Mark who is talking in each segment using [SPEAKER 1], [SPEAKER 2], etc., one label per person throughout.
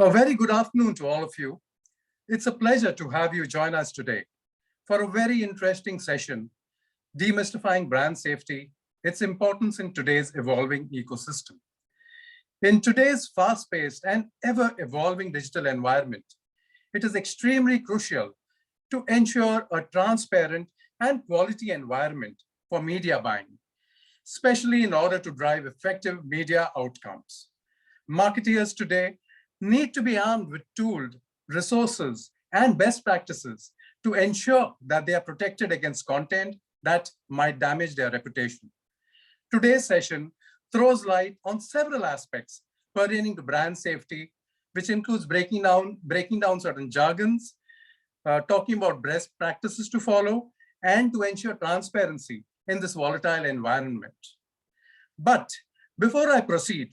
[SPEAKER 1] A very good afternoon to all of you. It's a pleasure to have you join us today for a very interesting session, Demystifying Brand Safety, its importance in today's evolving ecosystem. In today's fast-paced and ever-evolving digital environment, it is extremely crucial to ensure a transparent and quality environment for media buying, especially in order to drive effective media outcomes. Marketeers today need to be armed with tools, resources, and best practices to ensure that they are protected against content that might damage their reputation. Today's session throws light on several aspects pertaining to brand safety, which includes breaking down certain jargons, talking about best practices to follow, and to ensure transparency in this volatile environment. But before I proceed,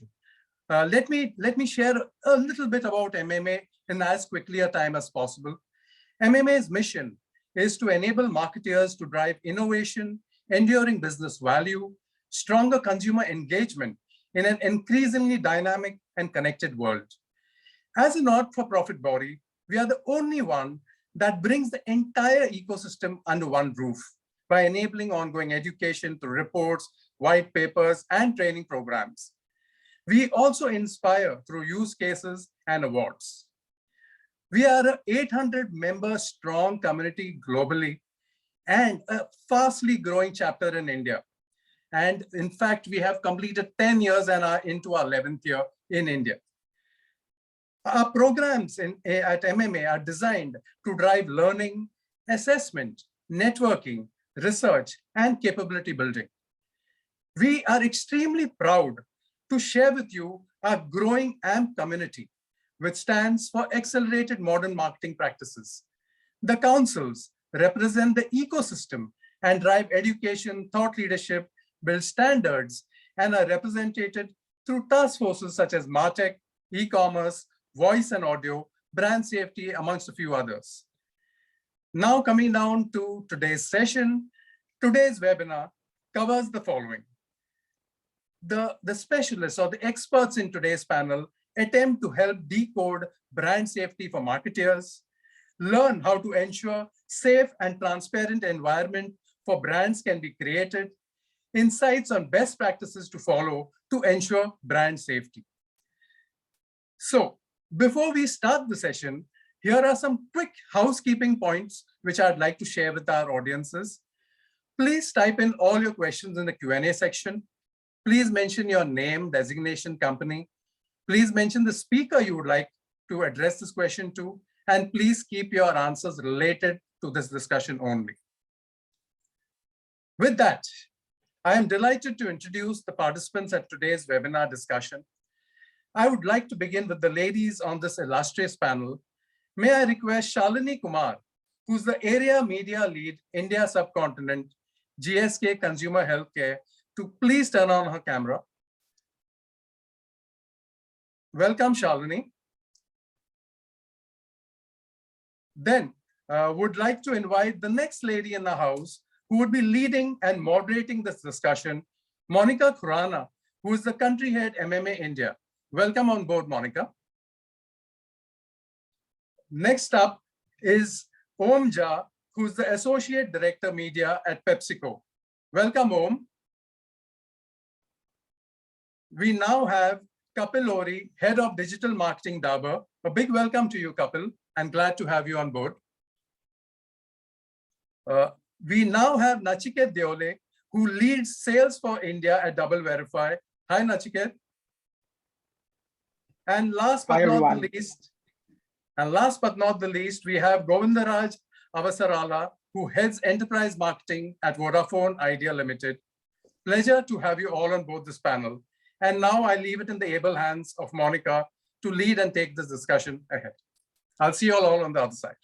[SPEAKER 1] let me share a little bit about MMA in as quickly a time as possible. MMA's mission is to enable marketers to drive innovation, enduring business value, stronger consumer engagement in an increasingly dynamic and connected world. As a not-for-profit body, we are the only one that brings the entire ecosystem under one roof by enabling ongoing education through reports, white papers, and training programs. We also inspire through use cases and awards. We are an 800-member strong community globally and a fastly growing chapter in India. And in fact, we have completed 10 years and are into our 11th year in India. Our programs at MMA are designed to drive learning, assessment, networking, research, and capability building. We are extremely proud to share with you our growing AMP community, which stands for Accelerated Modern Marketing Practices. The councils represent the ecosystem and drive education, thought leadership, build standards, and are represented through task forces such as MarTech, e-commerce, voice and audio, brand safety, amongst a few others. Now coming down to today's session, today's webinar covers the following. The specialists or the experts in today's panel attempt to help decode brand safety for marketers, learn how to ensure safe and transparent environment for brands can be created, insights on best practices to follow to ensure brand safety. So before we start the session, here are some quick housekeeping points which I'd like to share with our audiences. Please type in all your questions in the Q&A section. Please mention your name, designation, company. Please mention the speaker you would like to address this question to, and please keep your answers related to this discussion only. With that, I am delighted to introduce the participants at today's webinar discussion. I would like to begin with the ladies on this illustrious panel. May I request Shalini Kumar, who's the Area Media Lead, India Subcontinent, GSK Consumer Healthcare, to please turn on her camera. Welcome, Shalini. Then would like to invite the next lady in the house who would be leading and moderating this discussion, Monica Khurana, who is the country head MMA India. Welcome on board, Monica. Next up is Om Jha, who's the Associate Director Media at Pepsico. Welcome, Om. We now have Kapil Ori, Head of Digital Marketing, Dabur. A big welcome to you, Kapil, and glad to have you on board. We now have Nachiket Deole, who leads sales for India at DoubleVerify. Hi, Nachiket. And last but not the least, we have Govindaraj Avasarala, who heads enterprise marketing at Vodafone Idea Limited. Pleasure to have you all on board this panel. And now I leave it in the able hands of Monica to lead and take this discussion ahead. I'll see you all on the other side.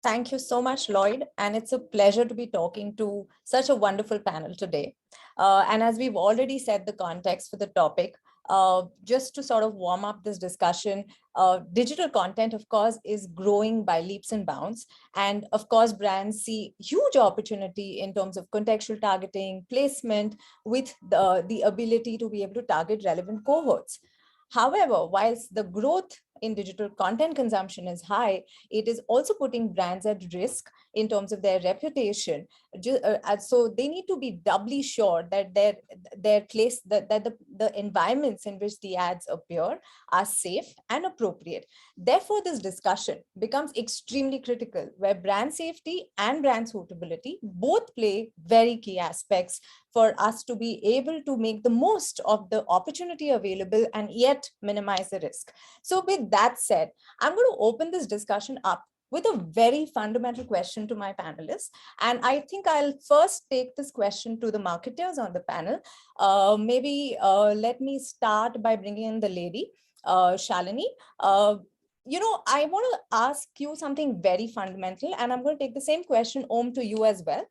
[SPEAKER 2] Thank you so much, Lloyd. And it's a pleasure to be talking to such a wonderful panel today. And as we've already set the context for the topic, just to sort of warm up this discussion, digital content, of course, is growing by leaps and bounds. And of course, brands see huge opportunity in terms of contextual targeting, placement, with the ability to be able to target relevant cohorts. However, whilst the growth in digital content consumption is high, it is also putting brands at risk in terms of their reputation. So they need to be doubly sure that their place, that the environments in which the ads appear are safe and appropriate. Therefore, this discussion becomes extremely critical, where brand safety and brand suitability both play very key aspects for us to be able to make the most of the opportunity available and yet minimize the risk. So with that said, I'm going to open this discussion up with a very fundamental question to my panelists. And I think I'll first take this question to the marketers on the panel. Let me start by bringing in the lady, Shalini. I want to ask you something very fundamental, and I'm going to take the same question, Om, to you as well.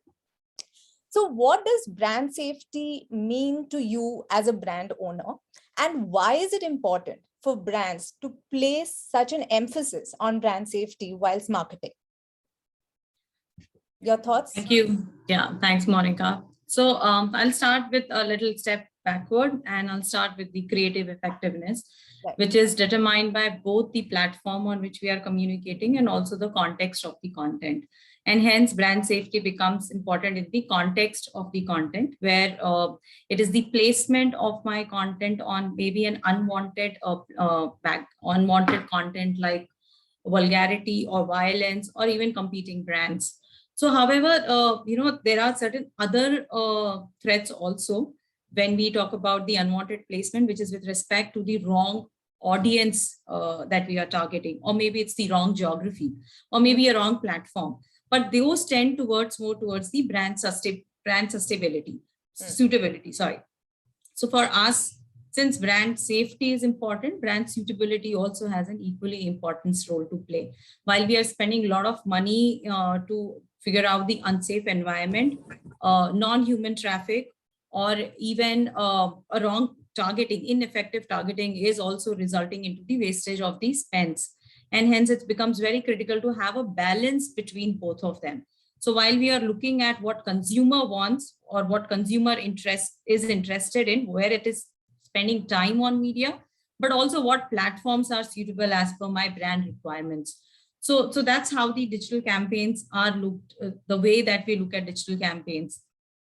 [SPEAKER 2] So what does brand safety mean to you as a brand owner? And why is it important for brands to place such an emphasis on brand safety whilst marketing? Your thoughts?
[SPEAKER 3] Thank you. Yeah, thanks, Monica. So I'll start with a little step backward, and I'll start with the creative effectiveness,
[SPEAKER 2] right,
[SPEAKER 3] which is determined by both the platform on which we are communicating and also the context of the content. And hence, brand safety becomes important in the context of the content, where it is the placement of my content on maybe an unwanted unwanted content like vulgarity or violence or even competing brands. So, however, there are certain other threats also when we talk about the unwanted placement, which is with respect to the wrong audience that we are targeting, or maybe it's the wrong geography, or maybe a wrong platform. But those tend more towards the brand suitability. Sorry. So for us, since brand safety is important, brand suitability also has an equally important role to play. While we are spending a lot of money to figure out the unsafe environment, non-human traffic, or even a wrong targeting, ineffective targeting is also resulting into the wastage of these spends. And hence it becomes very critical to have a balance between both of them. So while we are looking at what consumer wants or what consumer is interested in, where it is spending time on media, but also what platforms are suitable as per my brand requirements. So that's how the digital campaigns are looked, the way that we look at digital campaigns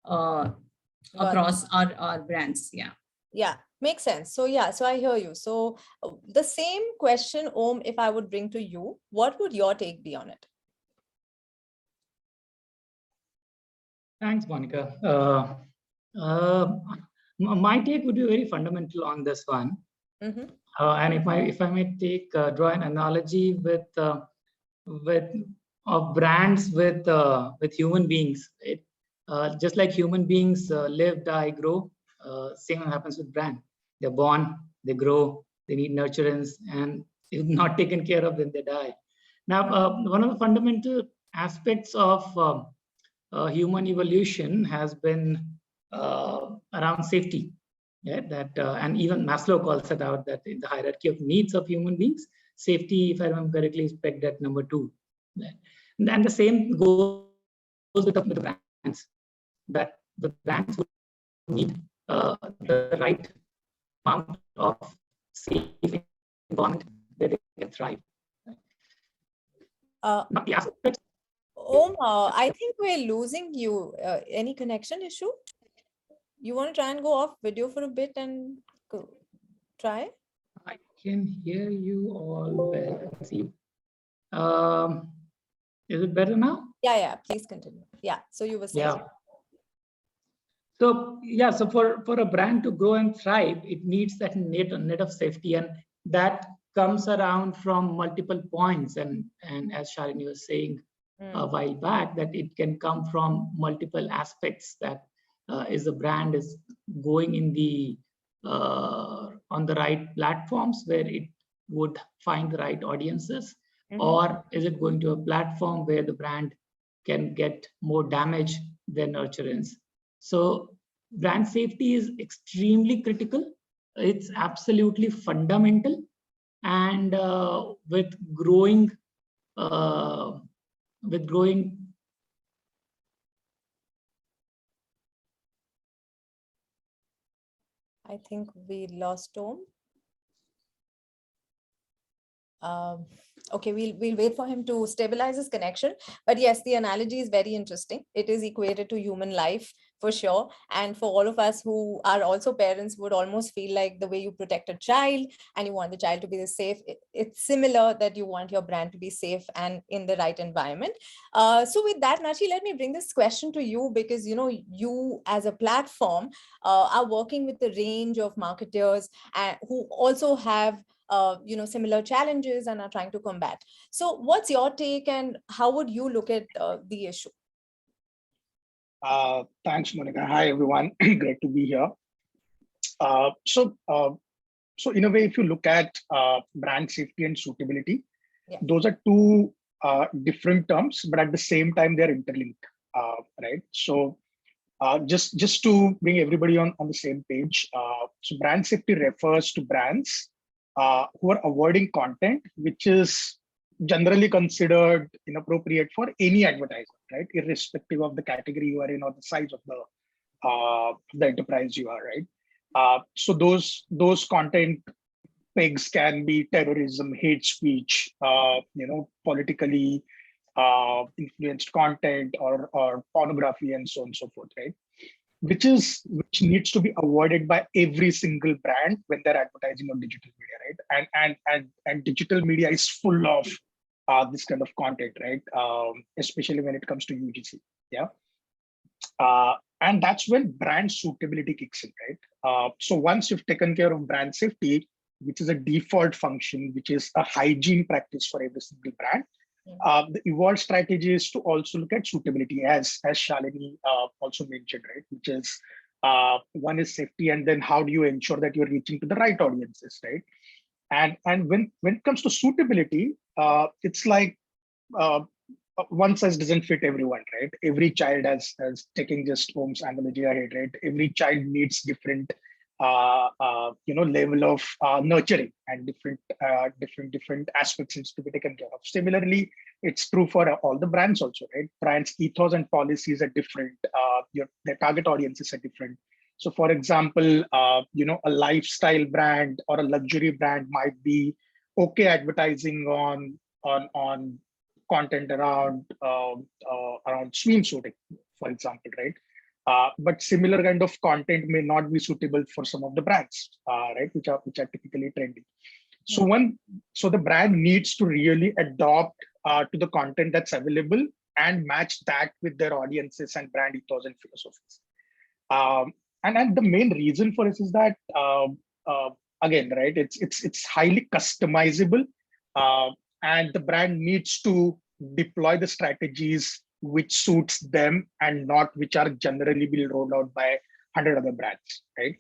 [SPEAKER 3] across our brands. Yeah.
[SPEAKER 2] Yeah, makes sense. So I hear you. So the same question, Om, if I would bring to you, what would your take be on it?
[SPEAKER 4] Thanks, Monica. My take would be very fundamental on this one.
[SPEAKER 2] Mm-hmm.
[SPEAKER 4] And if I may draw an analogy with brands with human beings, just like human beings live, die, grow, same happens with brand. They're born, they grow, they need nurturance, and if not taken care of, then they die. Now, one of the fundamental aspects of human evolution has been around safety. Yeah, and even Maslow calls it out that in the hierarchy of needs of human beings, safety, if I remember correctly, is pegged at number 2. And the same goes with the brands, that the brands would need the right amount of safe environment where they can thrive. Not the aspects.
[SPEAKER 2] I think we're losing you. Any connection issue? You want to try and go off video for a bit and go try?
[SPEAKER 4] I can hear you all well. Let's see. Is it better now?
[SPEAKER 2] Yeah. Please continue. Yeah. So you were saying.
[SPEAKER 4] Yeah. So for a brand to grow and thrive, it needs that net of safety, and that comes around from multiple points. And as Shalini was saying a while back, that it can come from multiple aspects. That is the brand is going in the on the right platforms where it would find the right audiences, or is it going to a platform where the brand can get more damage than nurturance? So brand safety is extremely critical. It's absolutely fundamental, and with growing.
[SPEAKER 2] I think we lost Om. Okay, we'll wait for him to stabilize his connection. But yes, the analogy is very interesting. It is equated to human life for sure. And for all of us who are also parents would almost feel like the way you protect a child and you want the child to be safe, it's similar that you want your brand to be safe and in the right environment. So with that, Nachi, let me bring this question to you because, you know, you as a platform are working with a range of marketers who also have you know, similar challenges and are trying to combat. So what's your take and how would you look at the issue?
[SPEAKER 5] Thanks, Monica. Hi, everyone. Great to be here. So in a way, if you look at brand safety and suitability, those are two different terms, but at the same time, they're interlinked, right? So just to bring everybody on the same page, so brand safety refers to brands who are avoiding content which is generally considered inappropriate for any advertiser, right? Irrespective of the category you are in or the size of the enterprise you are, right? So those content pegs can be terrorism, hate speech, politically influenced content or pornography and so on and so forth, right? Which needs to be avoided by every single brand when they're advertising on digital media, right? And digital media is full of this kind of content, right? Especially when it comes to UGC, yeah. And that's when brand suitability kicks in, right? So once you've taken care of brand safety, which is a default function, which is a hygiene practice for every single brand, the evolved strategy is to also look at suitability, as Shalini also mentioned, right? Which is one is safety, and then how do you ensure that you're reaching to the right audiences, right? And when it comes to suitability, it's like one size doesn't fit everyone, right? Every child has taking just Holmes' analogy ahead, right? Every child needs different level of nurturing, and different aspects needs to be taken care of. Similarly, it's true for all the brands also, right? Brands ethos and policies are different. Their target audiences are different. So, for example, a lifestyle brand or a luxury brand might be okay advertising on content around swimsuiting, for example, right? But similar kind of content may not be suitable for some of the brands, right? Which are typically trendy. So the brand needs to really adopt to the content that's available and match that with their audiences and brand ethos and philosophies. And the main reason for this is that again, right? It's highly customizable, and the brand needs to deploy the strategies which suits them and not which are generally being rolled out by 100 other brands, right?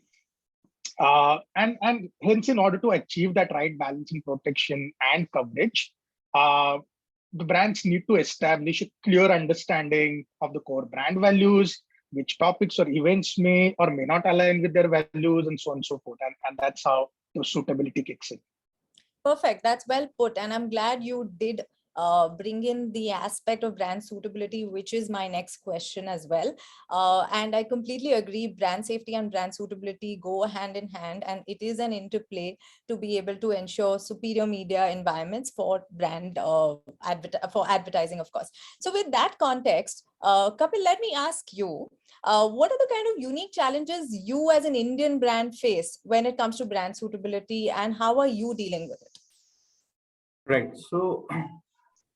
[SPEAKER 5] And hence, in order to achieve that right balance in protection and coverage, the brands need to establish a clear understanding of the core brand values, which topics or events may or may not align with their values, and so on and so forth. And that's how the suitability kicks in.
[SPEAKER 2] Perfect. That's well put. And I'm glad you did bring in the aspect of brand suitability, which is my next question as well. And I completely agree, brand safety and brand suitability go hand in hand, and it is an interplay to be able to ensure superior media environments for brand for advertising, of course. So with that context, Kapil, let me ask you, what are the kind of unique challenges you as an Indian brand face when it comes to brand suitability, and how are you dealing with it?
[SPEAKER 6] Right. So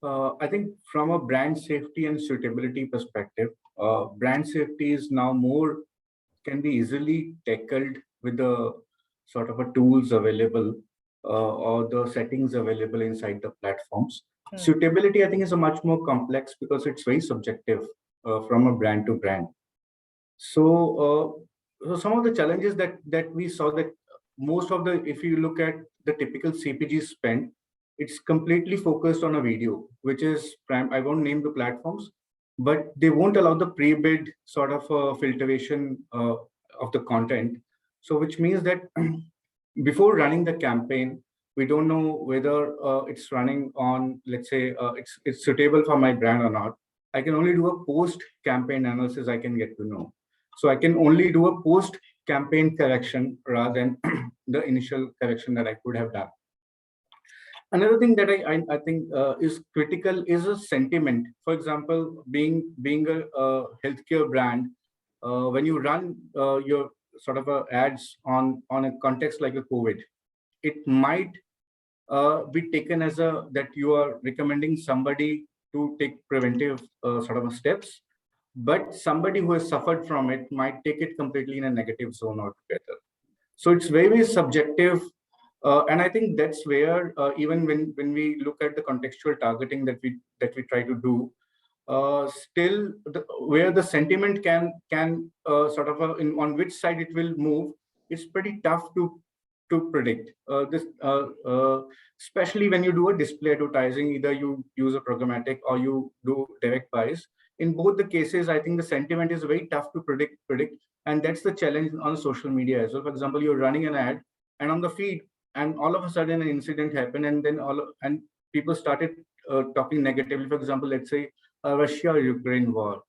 [SPEAKER 6] I think from a brand safety and suitability perspective, brand safety is now can be easily tackled with the sort of a tools available or the settings available inside the platforms. Suitability, I think, is a much more complex because it's very subjective from a brand to brand. So some of the challenges that we saw, that most of if you look at the typical CPG spend, it's completely focused on a video, which is I won't name the platforms, but they won't allow the pre-bid sort of filtration of the content. So which means that before running the campaign, we don't know whether it's running on, let's say, it's suitable for my brand or not. I can only do a post-campaign analysis. I can get to know. So I can only do a post-campaign correction rather than the initial correction that I could have done. Another thing that I think is critical is a sentiment. For example, being a healthcare brand, when you run your sort of ads on a context like a COVID, it might be taken as that you are recommending somebody to take preventive sort of steps, but somebody who has suffered from it might take it completely in a negative zone altogether. So it's very subjective. And I think that's where even when we look at the contextual targeting that we try to do, still where the sentiment can sort of on which side it will move, it's pretty tough to predict. Especially when you do a display advertising, either you use a programmatic or you do direct buys. In both the cases, I think the sentiment is very tough to predict, and that's the challenge on social media as well. For example, you're running an ad, and on the feed, and all of a sudden an incident happened, and then people started talking negatively. For example, let's say Russia-Ukraine war.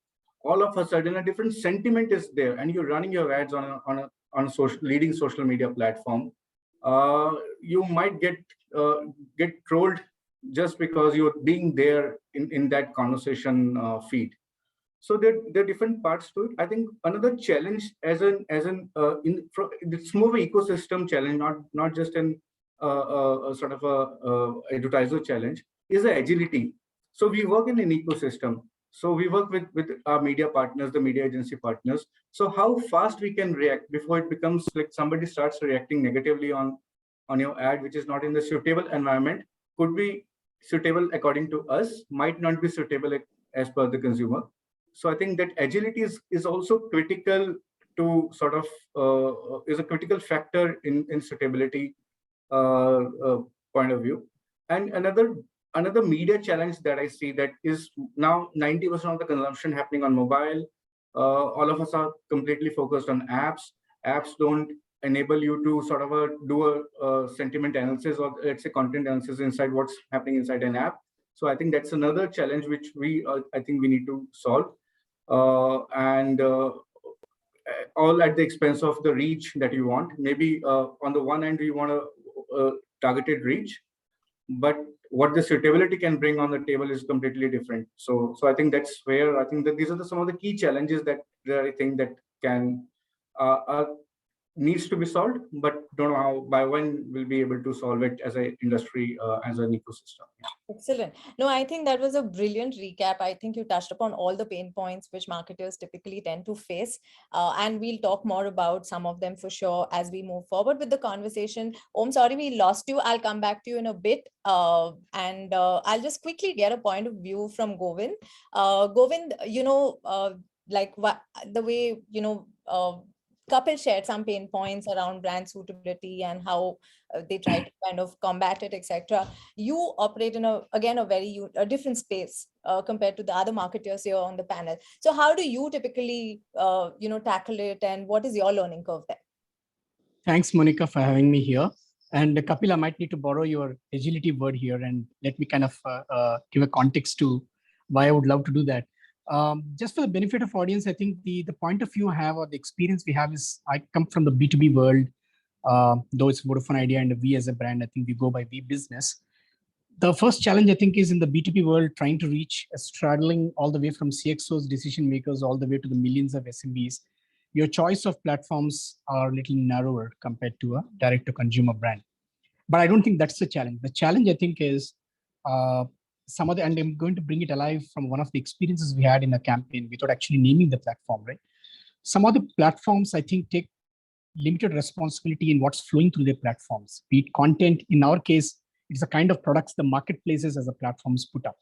[SPEAKER 6] All of a sudden, a different sentiment is there, and you're running your ads on a leading social media platform. You might get trolled just because you're being there in that conversation feed. So there are different parts to it. I think another challenge it's more of an ecosystem challenge, not just an sort of a advertiser challenge, is the agility. So we work in an ecosystem. So we work with our media partners, the media agency partners. So how fast we can react before it becomes like somebody starts reacting negatively on your ad, which is not in the suitable environment, could be suitable according to us, might not be suitable as per the consumer. So I think that agility is also critical to sort of is a critical factor in suitability point of view. And another media challenge that I see that is now 90% of the consumption happening on mobile. All of us are completely focused on apps. Apps don't enable you to sort of do a sentiment analysis or let's say content analysis inside what's happening inside an app. So I think that's another challenge which I think we need to solve. And all at the expense of the reach that you want. Maybe on the one hand, you want a targeted reach, but what the suitability can bring on the table is completely different. So I think that's where I think that these are some of the key challenges that I think that can needs to be solved, but don't know how by when we'll be able to solve it as an industry, as an ecosystem.
[SPEAKER 2] Excellent. No, I think that was a brilliant recap. I think you touched upon all the pain points which marketers typically tend to face. And we'll talk more about some of them for sure as we move forward with the conversation. Om, sorry, we lost you. I'll come back to you in a bit. And I'll just quickly get a point of view from Govind. Govind, the way, Kapil shared some pain points around brand suitability and how they try to kind of combat it, etc. You operate in a very different space compared to the other marketers here on the panel. So how do you typically, tackle it, and what is your learning curve there?
[SPEAKER 7] Thanks, Monica, for having me here. And Kapil, I might need to borrow your agility word here and let me kind of give a context to why I would love to do that. Just for the benefit of audience, I think the point of view I have or the experience we have is I come from the B2B world, though it's Vodafone Idea and we as a brand, I think we go by we business. The first challenge I think is in the B2B world, trying to reach, straddling all the way from CXOs, decision makers, all the way to the millions of SMBs. Your choice of platforms are a little narrower compared to a direct to consumer brand. But I don't think that's the challenge. The challenge I think is and I'm going to bring it alive from one of the experiences we had in a campaign without actually naming the platform, right? Some of the platforms, I think, take limited responsibility in what's flowing through their platforms, be it content. In our case, it's the kind of products the marketplaces as a platforms put up.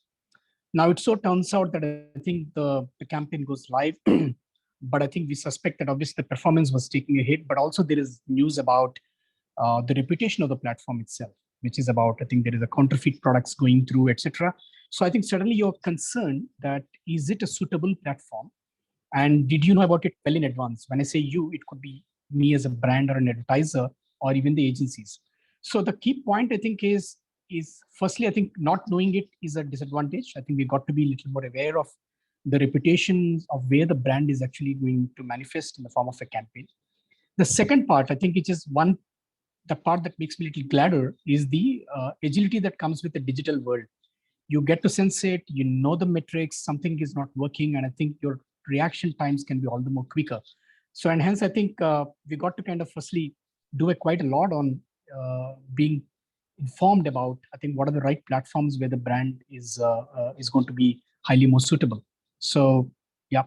[SPEAKER 7] Now, it so turns out that I think the campaign goes live, but I think we suspect that obviously the performance was taking a hit, but also there is news about the reputation of the platform itself, which is about, I think there is a counterfeit products going through, etc. So I think suddenly you're concerned that is it a suitable platform? And did you know about it well in advance? When I say you, it could be me as a brand or an advertiser or even the agencies. So the key point I think is firstly, I think not knowing it is a disadvantage. I think we got to be a little more aware of the reputation of where the brand is actually going to manifest in the form of a campaign. The second part, I think, which is one the part that makes me a little gladder is the agility that comes with the digital world. You get to sense it, you know the metrics, something is not working, and I think your reaction times can be all the more quicker. So, and hence I think we got to kind of firstly do quite a lot on being informed about, I think, what are the right platforms where the brand is going to be highly more suitable. So, yeah.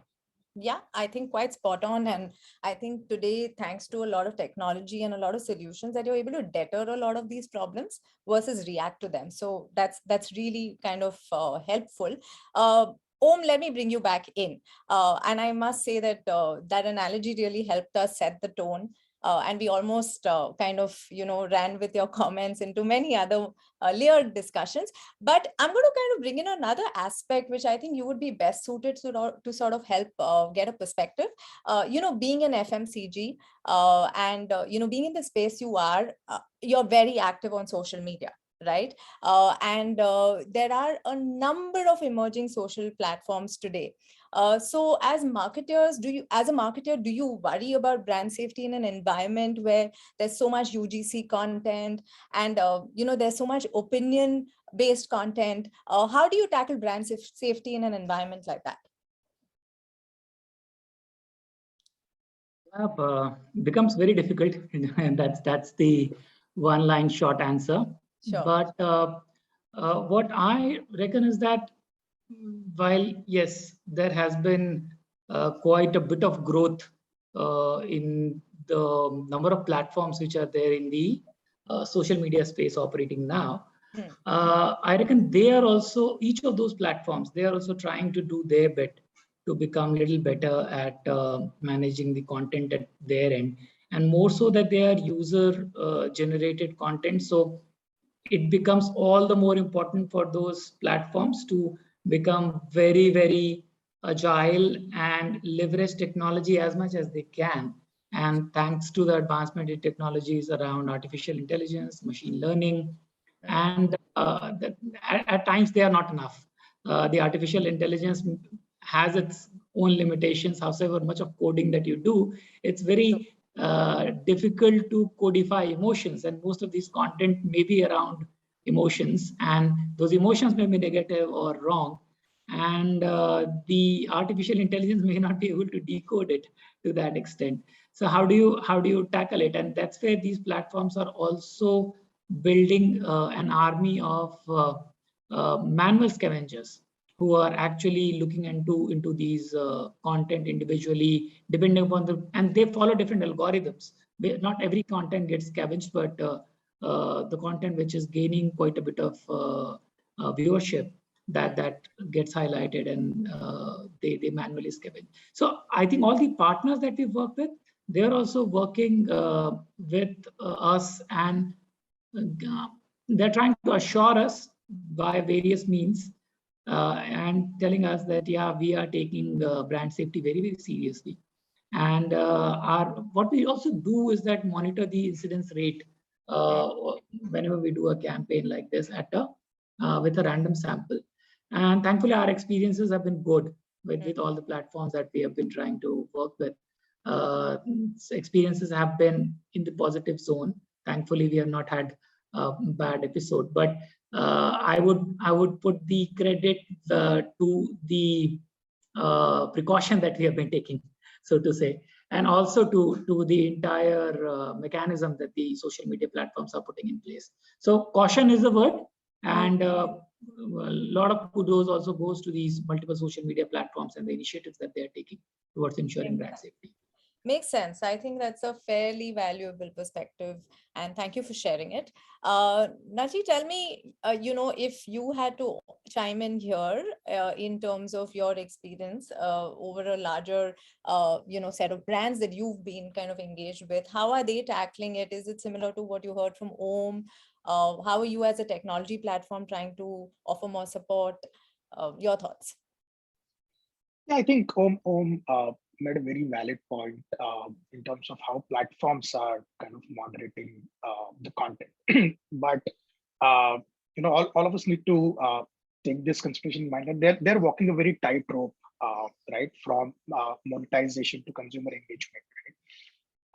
[SPEAKER 2] Yeah, I think quite spot on. And I think today, thanks to a lot of technology and a lot of solutions, that you're able to deter a lot of these problems versus react to them. So that's really kind of helpful. Om, let me bring you back in. And I must say that that analogy really helped us set the tone. And we almost kind of, ran with your comments into many other layered discussions. But I'm going to kind of bring in another aspect, which I think you would be best suited to sort of help get a perspective. Being an FMCG and, being in the space you are, you're very active on social media. Right. And there are a number of emerging social platforms today. So as a marketer, do you worry about brand safety in an environment where there's so much UGC content and, there's so much opinion based content? How do you tackle brand safety in an environment like that?
[SPEAKER 4] Becomes very difficult, and that's the one line short answer. Sure. But what I reckon is that while yes, there has been quite a bit of growth in the number of platforms which are there in the social media space operating now, I reckon they are also, each of those platforms, they are also trying to do their bit to become a little better at managing the content at their end, and more so that they are user generated content. So it becomes all the more important for those platforms to become very, very agile and leverage technology as much as they can. And thanks to the advancement in technologies around artificial intelligence, machine learning, and at times they are not enough. The artificial intelligence has its own limitations. However much of coding that you do, it's very difficult to codify emotions, and most of these content may be around emotions, and those emotions may be negative or wrong, and the artificial intelligence may not be able to decode it to that extent. So how do you tackle it? And that's where these platforms are also building an army of manual scavengers who are actually looking into these content individually, depending upon and they follow different algorithms. Not every content gets scavenged, but the content which is gaining quite a bit of viewership, that gets highlighted, and they manually scavenge. So I think all the partners that we work with, they're also working with us, and they're trying to assure us by various means and telling us that, yeah, we are taking brand safety very, very seriously. And what we also do is that monitor the incidence rate whenever we do a campaign like this with a random sample. And thankfully, our experiences have been good with all the platforms that we have been trying to work with. Experiences have been in the positive zone. Thankfully, we have not had a bad episode, but I would put the credit to the precaution that we have been taking, so to say, and also to the entire mechanism that the social media platforms are putting in place. So caution is the word, and a lot of kudos also goes to these multiple social media platforms and the initiatives that they are taking towards ensuring brand safety.
[SPEAKER 2] Makes sense. I think that's a fairly valuable perspective, and thank you for sharing it. Nachi, tell me, if you had to chime in here in terms of your experience over a larger, set of brands that you've been kind of engaged with, how are they tackling it? Is it similar to what you heard from Om? How are you as a technology platform trying to offer more support? Your thoughts?
[SPEAKER 5] Yeah, I think Om made a very valid point in terms of how platforms are kind of moderating the content. But all of us need to take this consideration in mind that they're walking a very tight rope, right, from monetization to consumer engagement.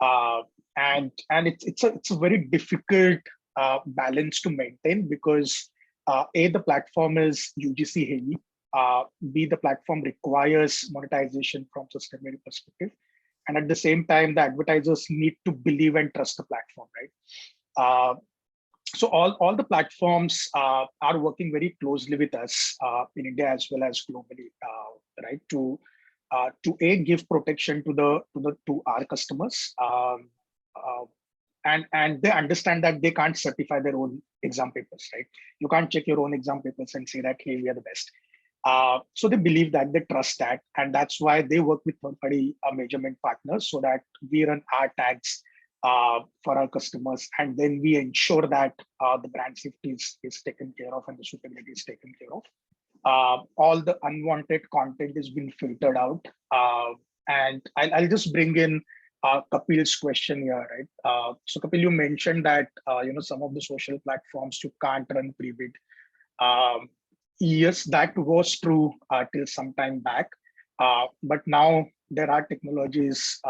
[SPEAKER 5] Right? it's a very difficult balance to maintain, because A, the platform is UGC heavy. B, the platform requires monetization from sustainability perspective. And at the same time, the advertisers need to believe and trust the platform, right? So all the platforms are working very closely with us in India as well as globally, right? To A, give protection to our customers, and they understand that they can't certify their own exam papers, right? You can't check your own exam papers and say that, hey, we are the best. So they believe that, they trust that, and that's why they work with third-party measurement partners, so that we run our tags for our customers, and then we ensure that the brand safety is taken care of and the suitability is taken care of. All the unwanted content is being filtered out. And I'll just bring in Kapil's question here, right? So Kapil, you mentioned that some of the social platforms you can't run pre-bid. Yes, that was true till some time back, but now there are technologies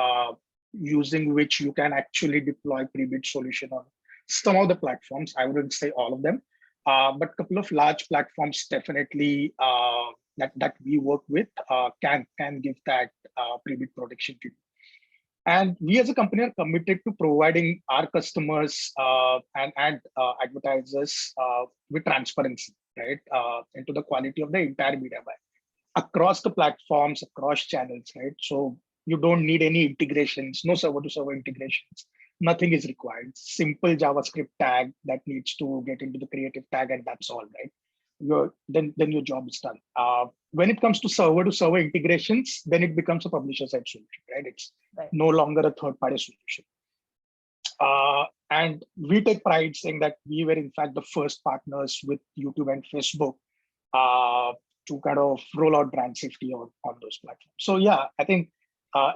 [SPEAKER 5] using which you can actually deploy pre-bid solution on some of the platforms. I wouldn't say all of them, but a couple of large platforms definitely that we work with can give that pre-bid protection to you. And we as a company are committed to providing our customers and advertisers with transparency, right, into the quality of the entire media buy across the platforms, across channels, right? So you don't need any integrations, no server-to-server integrations. Nothing is required. Simple JavaScript tag that needs to get into the creative tag, and that's all, right? Then your job is done. When it comes to server-to-server integrations, then it becomes a publisher-side solution, right? It's no longer a third-party solution. And we take pride saying that we were in fact the first partners with YouTube and Facebook to kind of roll out brand safety on those platforms. So yeah, I think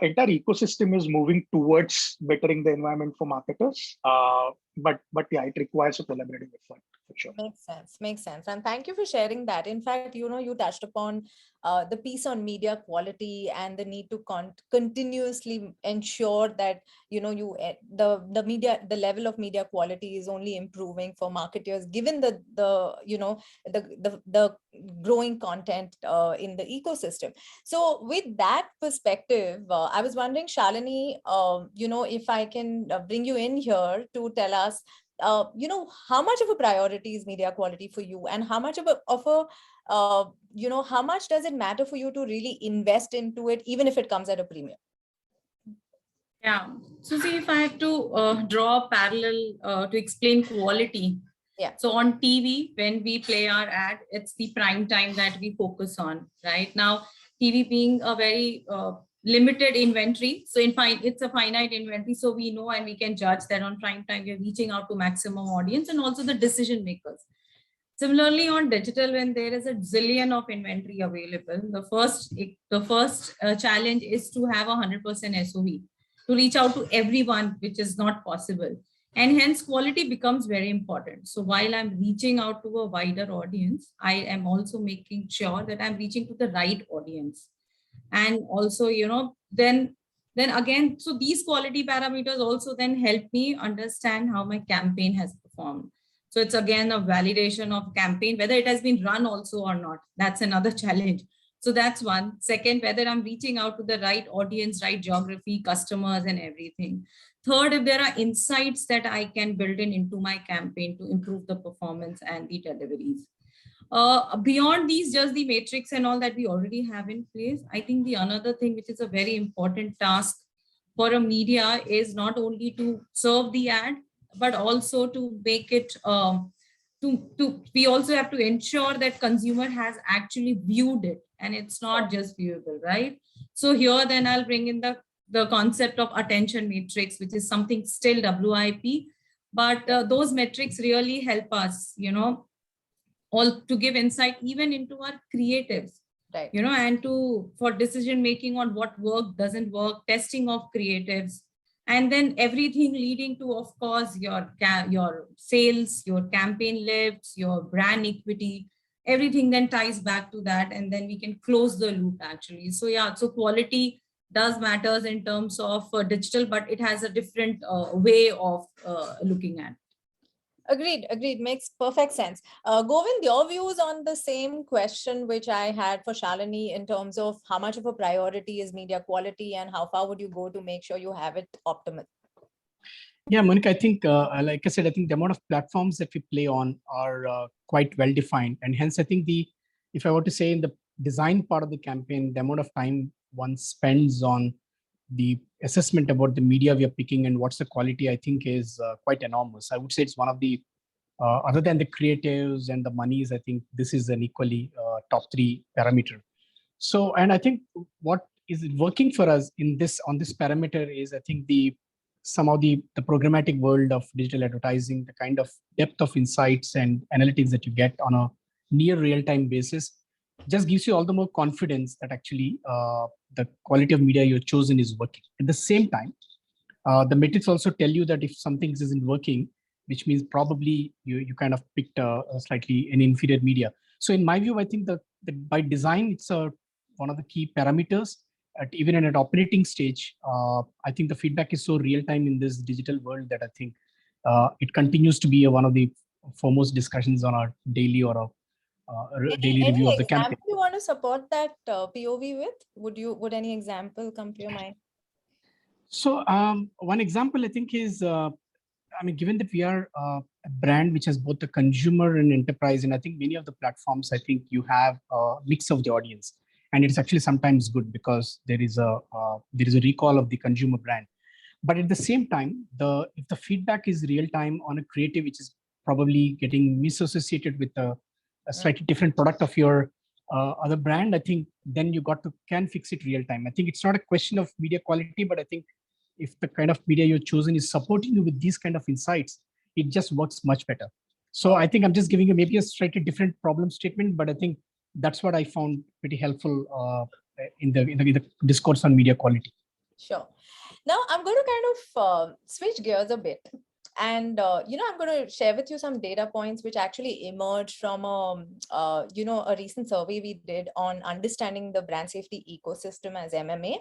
[SPEAKER 5] entire ecosystem is moving towards bettering the environment for marketers. But yeah, it requires a collaborative effort for sure.
[SPEAKER 2] Makes sense. And thank you for sharing that. In fact, you touched upon the piece on media quality and the need to continuously ensure that the level of media quality is only improving for marketers, given the growing content in the ecosystem. So with that perspective, I was wondering, Shalini, if I can bring you in here to tell us, how much of a priority is media quality for you, and how much how much does it matter for you to really invest into it, even if it comes at a premium?
[SPEAKER 3] Yeah. So see, if I have to draw a parallel to explain quality.
[SPEAKER 2] Yeah.
[SPEAKER 3] So on TV, when we play our ad, it's the prime time that we focus on, right? Now, TV being a very limited inventory. So it's a finite inventory. So we know and we can judge that on prime time, we're reaching out to maximum audience and also the decision makers. Similarly, on digital, when there is a zillion of inventory available, the first challenge is to have 100% SOV, to reach out to everyone, which is not possible. And hence quality becomes very important. So while I'm reaching out to a wider audience, I am also making sure that I'm reaching to the right audience. And also, then again, so these quality parameters also then help me understand how my campaign has performed. So it's again a validation of campaign, whether it has been run also or not. That's another challenge. So that's one. Second, whether I'm reaching out to the right audience, right geography, customers, and everything. Third, if there are insights that I can build into my campaign to improve the performance and the deliveries. Beyond these, just the matrix and all that we already have in place, I think the another thing which is a very important task for a media is not only to serve the ad, but also to make it, we also have to ensure that consumer has actually viewed it and it's not just viewable, right? So here then I'll bring in the concept of attention matrix, which is something still WIP, but those metrics really help us, all to give insight even into our creatives,
[SPEAKER 2] right?
[SPEAKER 3] And for decision making on what work doesn't work, testing of creatives, and then everything leading to, of course, your sales, your campaign lifts, your brand equity, everything then ties back to that, and then we can close the loop actually. So yeah, so quality does matters in terms of digital, but it has a different way of looking at.
[SPEAKER 2] Agreed, agreed. Makes perfect sense. Govind, your views on the same question which I had for Shalini in terms of how much of a priority is media quality and how far would you go to make sure you have it optimal?
[SPEAKER 7] Yeah, Monica, I think, like I said, I think the amount of platforms that we play on are quite well defined. And hence, I think if I were to say in the design part of the campaign, the amount of time one spends on the assessment about the media we are picking and what's the quality, I think is quite enormous. I would say it's one of the, other than the creatives and the monies, I think this is an equally top 3 parameter. So, and I think what is working for us in this, on this parameter is, I think somehow the programmatic world of digital advertising, the kind of depth of insights and analytics that you get on a near real-time basis just gives you all the more confidence that actually the quality of media you've chosen is working. At the same time, the metrics also tell you that if something isn't working, which means probably you kind of picked a slightly an inferior media. So in my view, I think that by design, it's one of the key parameters. Even in an operating stage, I think the feedback is so real time in this digital world that I think it continues to be one of the foremost discussions on our daily or a daily review of the campaign.
[SPEAKER 2] Any example you want to support that POV with? Would any example come to your mind?
[SPEAKER 7] So one example I think is, I mean, given that we are a brand which has both the consumer and enterprise, and I think many of the platforms, I think you have a mix of the audience. And it's actually sometimes good because there is a recall of the consumer brand. But at the same time, if the feedback is real time on a creative, which is probably getting misassociated with a slightly different product of your other brand, I think then you can fix it real time. I think it's not a question of media quality, but I think if the kind of media you've chosen is supporting you with these kind of insights, it just works much better. So I think I'm just giving you maybe a slightly different problem statement, but I think that's what I found pretty helpful in the discourse on media quality.
[SPEAKER 2] Sure. Now I'm going to kind of switch gears a bit. And, I'm going to share with you some data points which actually emerged from, a recent survey we did on understanding the brand safety ecosystem as MMA.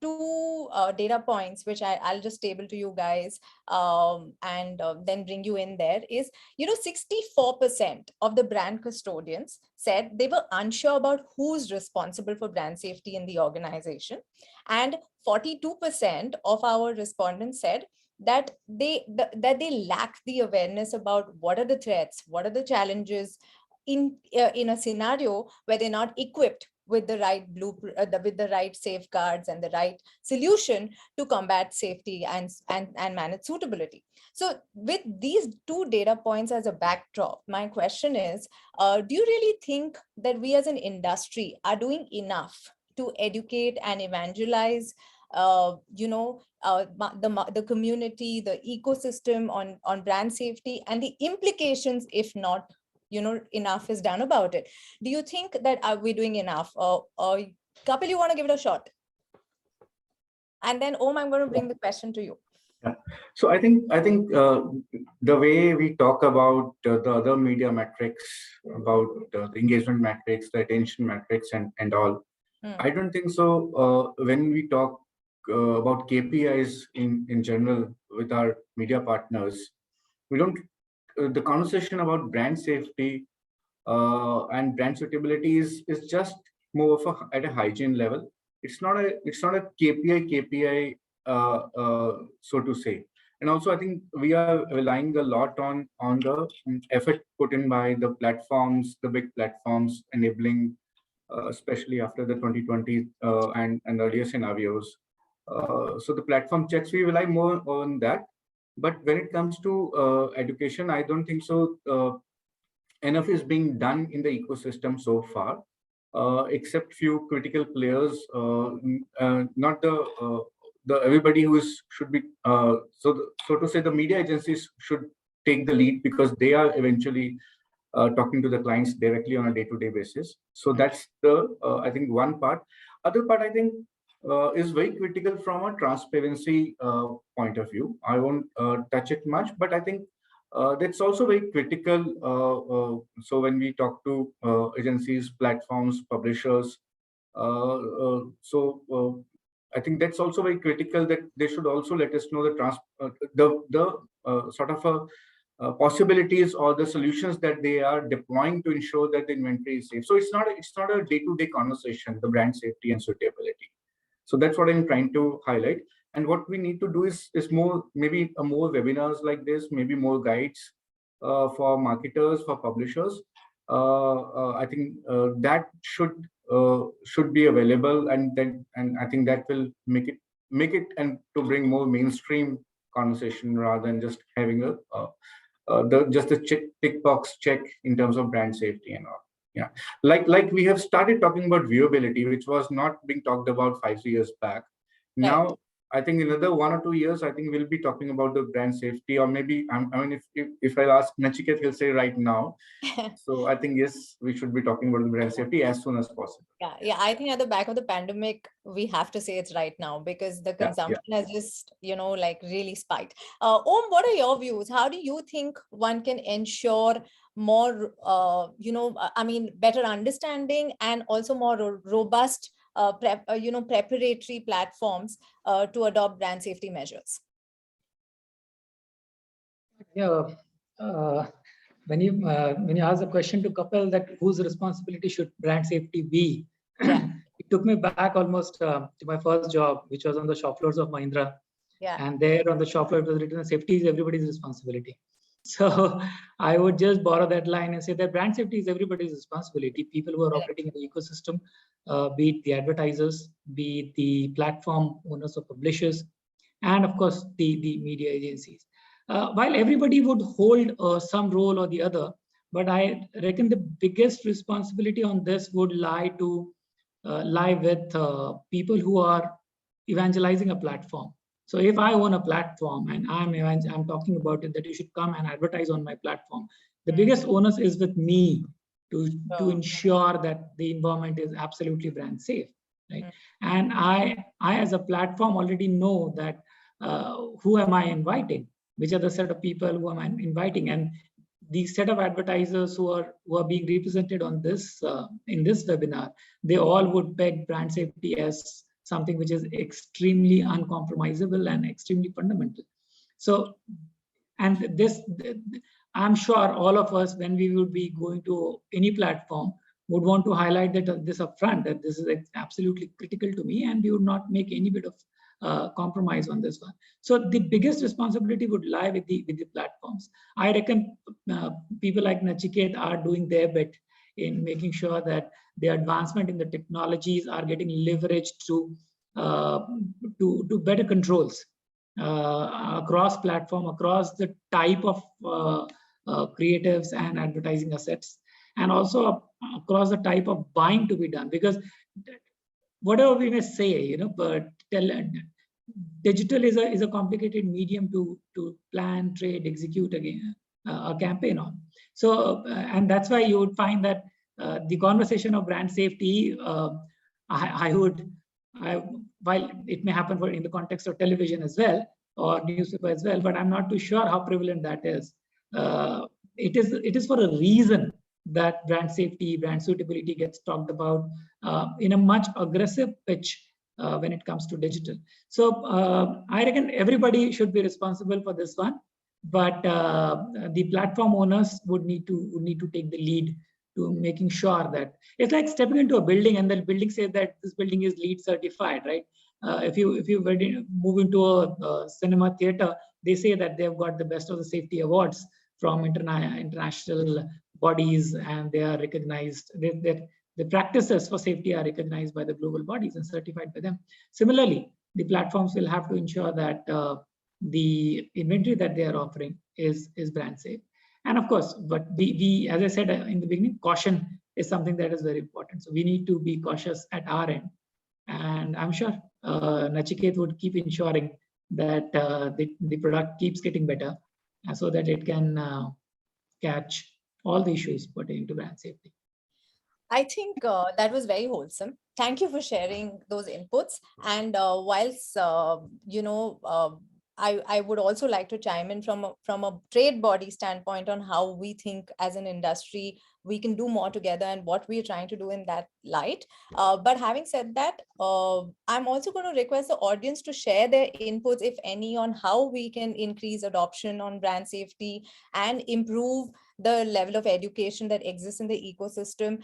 [SPEAKER 2] Two data points, which I'll just table to you guys and then bring you in there is, 64% of the brand custodians said they were unsure about who's responsible for brand safety in the organization. And 42% of our respondents said that they lack the awareness about what are the threats, what are the challenges in a scenario where they're not equipped with the right blueprint, with the right safeguards and the right solution to combat safety and manage suitability. So with these 2 data points as a backdrop, my question is, do you really think that we as an industry are doing enough to educate and evangelize the community, the ecosystem on brand safety and the implications if not enough is done about it? Do you think that are we doing enough? Kapil, you want to give it a shot? And then Om, I'm going to bring the question to you.
[SPEAKER 6] Yeah. So I think the way we talk about the other media metrics, about the engagement metrics, the attention metrics, and all, I don't think so. When we talk about KPIs in general with our media partners, we don't. The conversation about brand safety and brand suitability is just more of at a hygiene level. It's not a KPI so to say. And also I think we are relying a lot on the effort put in by the platforms, the big platforms, enabling especially after the 2020 and earlier scenarios. So the platform checks, we rely more on that. But when it comes to education, I don't think so enough is being done in the ecosystem so far, except few critical players, not the everybody who should be, so to say, the media agencies should take the lead because they are eventually talking to the clients directly on a day-to-day basis. So that's the, I think, one part. Other part, I think, is very critical from a transparency point of view. I won't touch it much, but I think that's also very critical. So when we talk to agencies, platforms, publishers, I think that's also very critical, that they should also let us know the sort of possibilities or the solutions that they are deploying to ensure that the inventory is safe. So it's not a day-to-day conversation, the brand safety and suitability. So that's what I'm trying to highlight. And what we need to do is more, maybe more webinars like this, maybe more guides for marketers, for publishers. I think that should be available, and I think that will make it and to bring more mainstream conversation rather than just having just a tick box check in terms of brand safety and all. Yeah, like we have started talking about viewability, which was not being talked about 5 years back. Now, I think another 1 or 2 years, I think we'll be talking about the brand safety, or maybe I mean, if I ask Nachiket, he'll say right now. So I think yes, we should be talking about the brand safety as soon as possible.
[SPEAKER 2] Yeah. I think at the back of the pandemic, we have to say it's right now, because the consumption has just, like really spiked. Om, what are your views? How do you think one can ensure more, better understanding and also more robust, preparatory platforms to adopt brand safety measures?
[SPEAKER 4] Yeah. When you ask the question to Kapil that whose responsibility should brand safety be, it took me back almost to my first job, which was on the shop floors of Mahindra. And there on the shop floor it was written, safety is everybody's responsibility. So I would just borrow that line and say that brand safety is everybody's responsibility. People who are operating in the ecosystem, be it the advertisers, be it the platform owners or publishers, and of course the media agencies. While everybody would hold some role or the other, but I reckon the biggest responsibility on this would lie with people who are evangelizing a platform. So if I own a platform and I'm talking about it, that you should come and advertise on my platform, the biggest onus is with me to ensure that the environment is absolutely brand safe, right? And I as a platform already know that who am I inviting, which are the set of people who am I inviting, and the set of advertisers who are being represented on this in this webinar, they all would peg brand safety as something which is extremely uncompromisable and extremely fundamental. So, and this, I'm sure all of us, when we would be going to any platform, would want to highlight that this upfront, that this is absolutely critical to me, and we would not make any bit of compromise on this one. So the biggest responsibility would lie with the platforms. I reckon people like Nachiket are doing their bit in making sure that the advancement in the technologies are getting leveraged to better controls across platform, across the type of creatives and advertising assets, and also across the type of buying to be done. Because whatever we may say, but digital is a complicated medium to plan, trade, execute again a campaign on. So and that's why you would find that the conversation of brand safety, while it may happen in the context of television as well or newspaper as well, but I'm not too sure how prevalent that is. It is for a reason that brand safety, brand suitability gets talked about in a much aggressive pitch when it comes to digital. So I reckon everybody should be responsible for this one, but the platform owners would need to take the lead to making sure that it's like stepping into a building and the building says that this building is LEED certified, right? If you move into a cinema theater, they say that they've got the best of the safety awards from international bodies, and they are recognized. The practices for safety are recognized by the global bodies and certified by them. Similarly, the platforms will have to ensure that the inventory that they are offering is brand safe. And of course, but we, as I said in the beginning, caution is something that is very important. So we need to be cautious at our end. And I'm sure Nachiket would keep ensuring that the product keeps getting better so that it can catch all the issues pertaining to brand safety.
[SPEAKER 2] I think that was very wholesome. Thank you for sharing those inputs. And whilst, I would also like to chime in from a trade body standpoint on how we think as an industry we can do more together and what we're trying to do in that light. But having said that, I'm also going to request the audience to share their inputs, if any, on how we can increase adoption on brand safety and improve the level of education that exists in the ecosystem.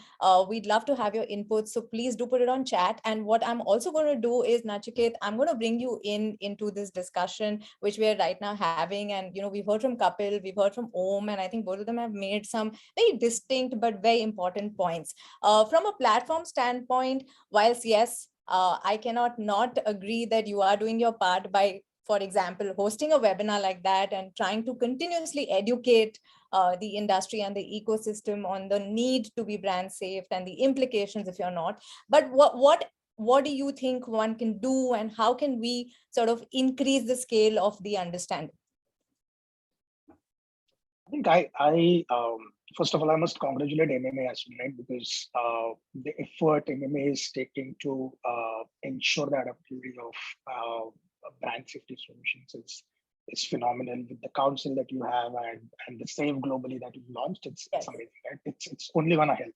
[SPEAKER 2] We'd love to have your inputs, so please do put it on chat. And what I'm also going to do is, Nachiket, I'm going to bring you into this discussion which we are right now having. And we've heard from Kapil, we've heard from Om, and I think both of them have made some very distinct but very important points. From a platform standpoint, whilst yes, I cannot not agree that you are doing your part by, for example, hosting a webinar like that and trying to continuously educate the industry and the ecosystem on the need to be brand safe and the implications if you're not. But what do you think one can do, and how can we sort of increase the scale of the understanding?
[SPEAKER 5] I think I first of all, I must congratulate MMA as well, right? Because the effort MMA is taking to ensure the adaptability of brand safety solutions is phenomenal. With the council that you have and the Save globally that you've launched, it's amazing, right? It's only gonna help.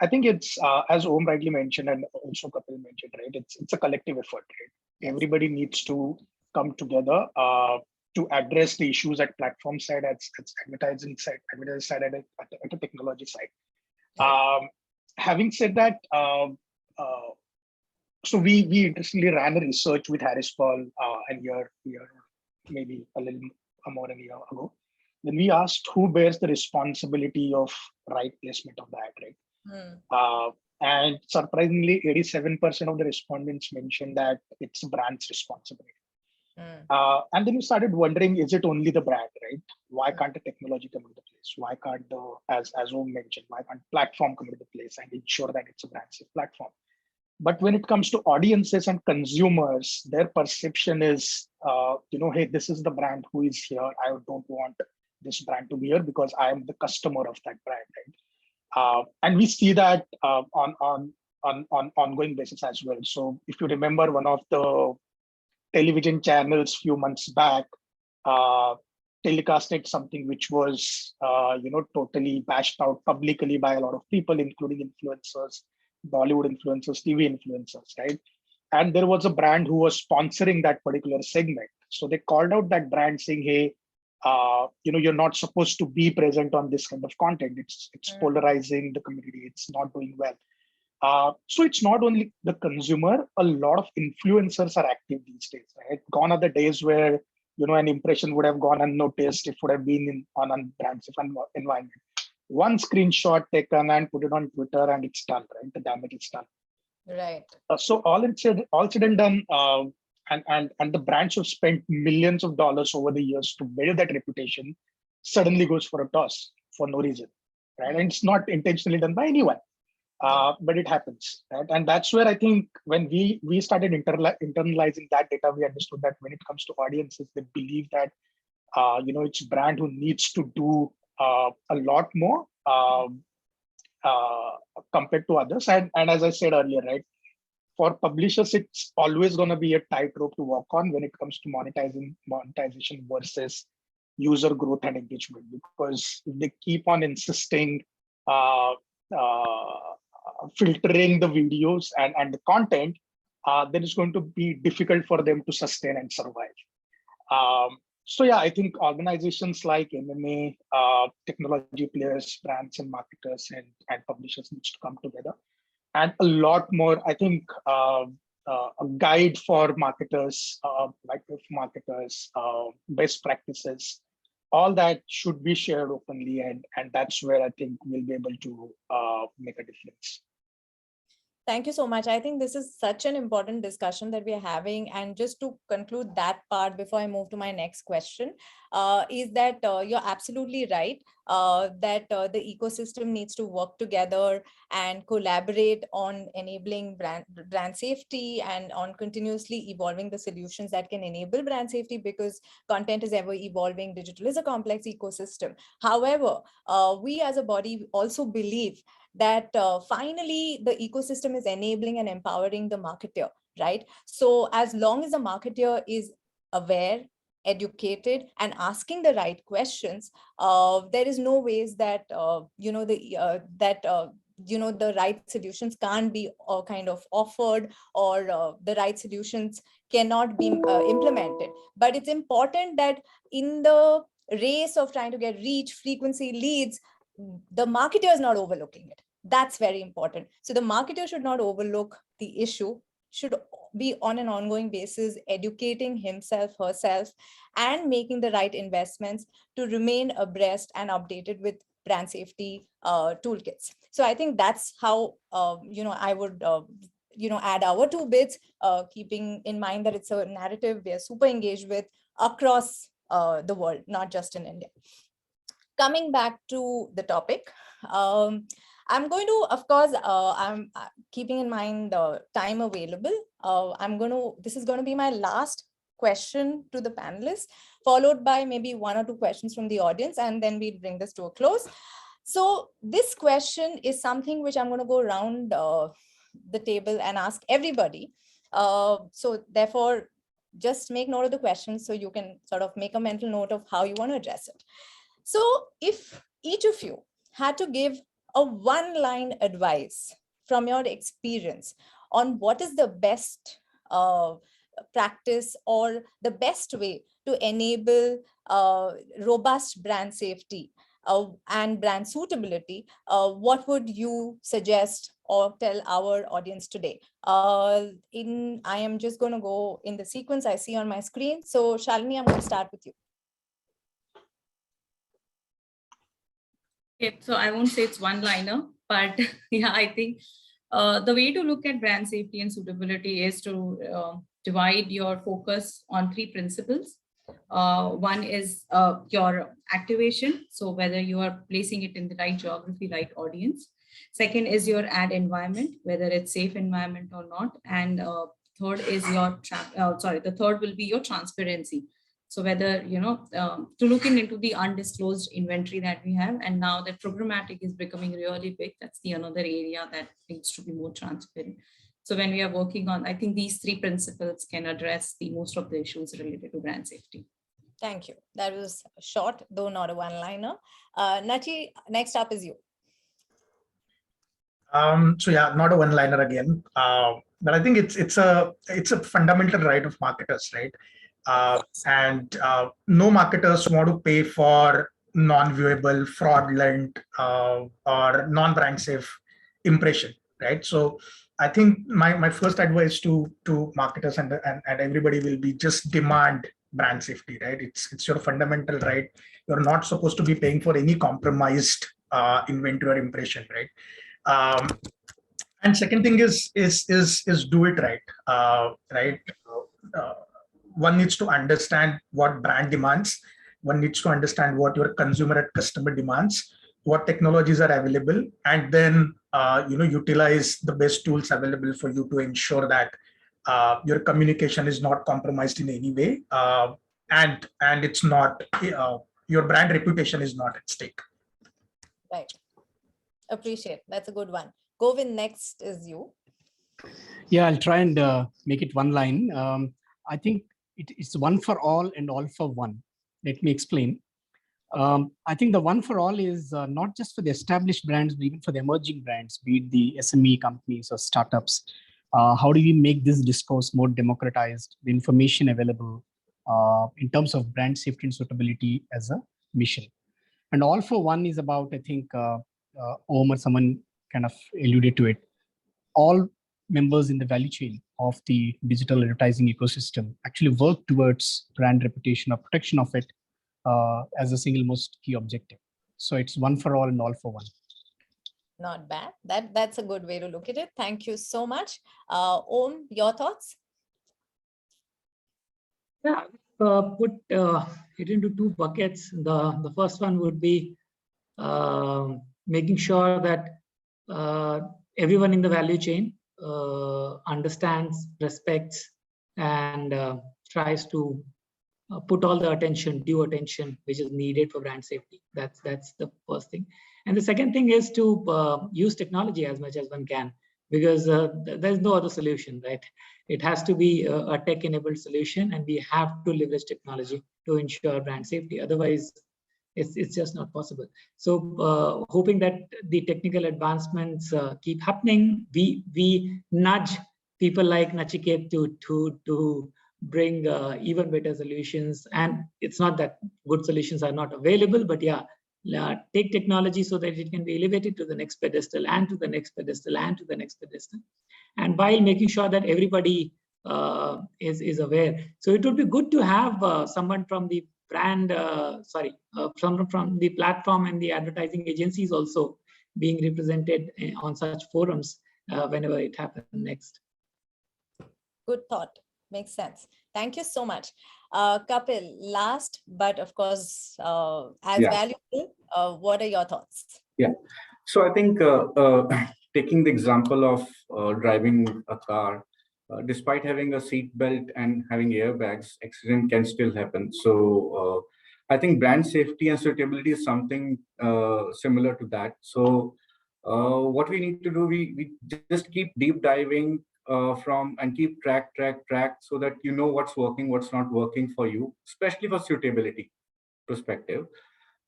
[SPEAKER 5] I think it's as Om rightly mentioned and also Kapil mentioned, right? It's a collective effort, right? Everybody needs to come together to address the issues at platform side, at advertising side, at the technology side. Having said that, so we interestingly ran a research with Harris Paul a year, maybe a little more than a year ago. Then we asked who bears the responsibility of right placement of the ad, right? And surprisingly, 87% of the respondents mentioned that it's brand's responsibility. And then you started wondering, is it only the brand, right? Why can't the technology come into the place? Why can't as Om mentioned, why can't platform come into the place and ensure that it's a brand safe platform? But when it comes to audiences and consumers, their perception is, hey, this is the brand who is here. I don't want this brand to be here because I am the customer of that brand, right? And we see that on ongoing basis as well. So if you remember, one of the television channels few months back telecasted something which was totally bashed out publicly by a lot of people, including influencers, Bollywood influencers, TV influencers, right? And there was a brand who was sponsoring that particular segment. So they called out that brand saying, hey, you're not supposed to be present on this kind of content. It's polarizing the community. It's not doing well. So it's not only the consumer, a lot of influencers are active these days, right? Gone are the days where, an impression would have gone unnoticed if it would have been on a brand safe environment. One screenshot taken and put it on Twitter and it's done, right? The damage is done.
[SPEAKER 2] Right.
[SPEAKER 5] So all said and done, and the brands have spent millions of dollars over the years to build that reputation, suddenly goes for a toss for no reason, right? And it's not intentionally done by anyone. But it happens, right? And that's where I think when we started internalizing that data, we understood that when it comes to audiences, they believe that it's brand who needs to do a lot more compared to others. And as I said earlier, right, for publishers, it's always going to be a tightrope to walk on when it comes to monetization versus user growth and engagement, because if they keep on insisting filtering the videos and the content, then it's going to be difficult for them to sustain and survive. So yeah, I think organizations like MMA, technology players, brands and marketers and publishers needs to come together. And a lot more, I think, a guide for marketers, best practices, all that should be shared openly. And that's where I think we'll be able to make a difference.
[SPEAKER 2] Thank you so much. I think this is such an important discussion that we are having. And just to conclude that part before I move to my next question, is that you're absolutely right that the ecosystem needs to work together and collaborate on enabling brand safety and on continuously evolving the solutions that can enable brand safety, because content is ever evolving. Digital is a complex ecosystem. However, we as a body also believe that finally the ecosystem is enabling and empowering the marketer, right? So as long as the marketer is aware, educated and asking the right questions, there is no ways that the right solutions can't be kind of offered, or the right solutions cannot be implemented. But it's important that in the race of trying to get reach, frequency, leads, the marketer is not overlooking it. That's very important. So the marketer should not overlook the issue, should be on an ongoing basis educating himself, herself, and making the right investments to remain abreast and updated with brand safety toolkits. So I think that's how I would add our 2 bits, keeping in mind that it's a narrative we are super engaged with across the world, not just in India. Coming back to the topic, I'm going to, of course, I'm keeping in mind the time available. This is going to be my last question to the panelists, followed by maybe 1 or 2 questions from the audience, and then we'll bring this to a close. So this question is something which I'm going to go around the table and ask everybody. So therefore, just make note of the questions so you can sort of make a mental note of how you want to address it. So if each of you had to give a 1-line advice from your experience on what is the best practice or the best way to enable robust brand safety and brand suitability, what would you suggest or tell our audience today? I am just going to go in the sequence I see on my screen. So Shalini, I'm going to start with you.
[SPEAKER 3] Okay, so I won't say it's 1-liner, but yeah, I think the way to look at brand safety and suitability is to divide your focus on 3 principles. One is your activation, so whether you are placing it in the right geography, right audience. Second is your ad environment, whether it's safe environment or not. And third is the third will be your transparency. So whether, to looking into the undisclosed inventory that we have, and now that programmatic is becoming really big, that's the another area that needs to be more transparent. So when we are working on, I think these 3 principles can address the most of the issues related to brand safety.
[SPEAKER 2] Thank you. That was short, though not a 1-liner. Nachi, next up is you.
[SPEAKER 5] So yeah, not a 1-liner again, but I think it's a fundamental right of marketers, right? And no marketers want to pay for non-viewable, fraudulent, or non-brand safe impression, right? So I think my first advice to marketers and everybody will be just demand brand safety, right? It's your fundamental right. You're not supposed to be paying for any compromised inventory or impression, right? And second thing is do it right, right? One needs to understand what brand demands. One needs to understand what your consumer and customer demands, what technologies are available, and then utilize the best tools available for you to ensure that your communication is not compromised in any way, and it's not your brand reputation is not at stake.
[SPEAKER 2] Right. Appreciate. That's a good one. Govind, next is you.
[SPEAKER 7] Yeah, I'll try and make it 1 line. I think it's one for all and all for one. Let me explain. I think the one for all is not just for the established brands, but even for the emerging brands, be it the SME companies or startups. How do we make this discourse more democratized, the information available in terms of brand safety and suitability as a mission? And all for one is about, I think, Om or someone kind of alluded to it. All members in the value chain of the digital advertising ecosystem actually work towards brand reputation or protection of it as a single most key objective. So it's one for all and all for one.
[SPEAKER 2] Not bad. That's a good way to look at it. Thank you so much. Om, your thoughts?
[SPEAKER 4] Yeah, put it into 2 buckets. The first one would be making sure that everyone in the value chain understands, respects, and tries to put all the due attention which is needed for brand safety. That's the first thing. And the second thing is to use technology as much as one can. because there's no other solution, right? It has to be a tech-enabled solution, and we have to leverage technology to ensure brand safety. Otherwise, it's just not possible. So hoping that the technical advancements keep happening, we nudge people like Nachiket to bring even better solutions. And it's not that good solutions are not available, but yeah, take technology so that it can be elevated to the next pedestal and to the next pedestal and to the next pedestal, and while making sure that everybody is aware. So it would be good to have someone from the brand, from the platform and the advertising agencies also being represented on such forums whenever it happens next.
[SPEAKER 2] Good thought. Makes sense. Thank you so much. Kapil, last, but of course, as valuable, what are your thoughts?
[SPEAKER 6] Yeah. So I think taking the example of driving a car, despite having a seat belt and having airbags, accident can still happen. So I think brand safety and suitability is something similar to that. So what we need to do, we just keep deep diving and keep track so that you know what's working, what's not working for you, especially for suitability perspective.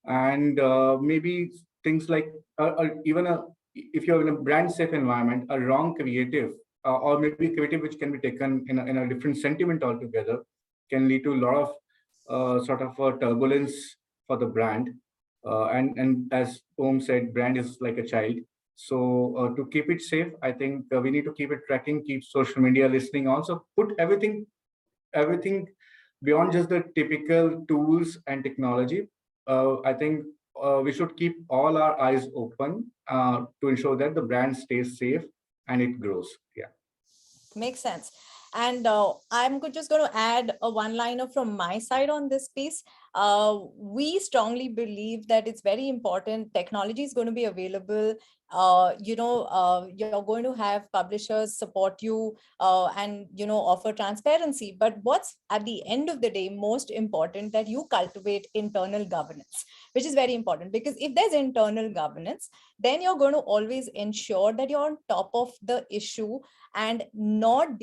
[SPEAKER 6] And maybe things like if you're in a brand safe environment, a wrong creative or maybe creative which can be taken in a different sentiment altogether can lead to a lot of sort of turbulence for the brand. And as Om said, brand is like a child. So to keep it safe, I think we need to keep it tracking, keep social media listening, also put everything beyond just the typical tools and technology. I think we should keep all our eyes open to ensure that the brand stays safe and it grows. Yeah.
[SPEAKER 2] Makes sense. And I'm just going to add a one-liner from my side on this piece. We strongly believe that it's very important. Technology is going to be available. You're going to have publishers support you and, offer transparency. But what's at the end of the day most important, that you cultivate internal governance, which is very important, because if there's internal governance, then you're going to always ensure that you're on top of the issue and not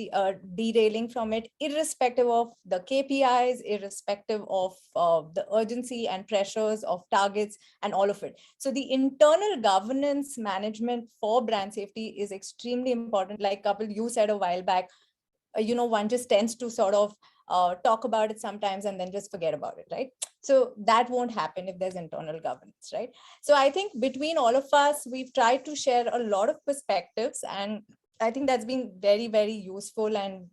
[SPEAKER 2] derailing from it, irrespective of the KPIs, irrespective of the urgency and pressures of targets and all of it. So the internal governance management for brand safety is extremely important. Like Kapil, you said a while back, one just tends to sort of talk about it sometimes and then just forget about it, right? So that won't happen if there's internal governance, right? So I think between all of us, we've tried to share a lot of perspectives, and I think that's been very, very useful, and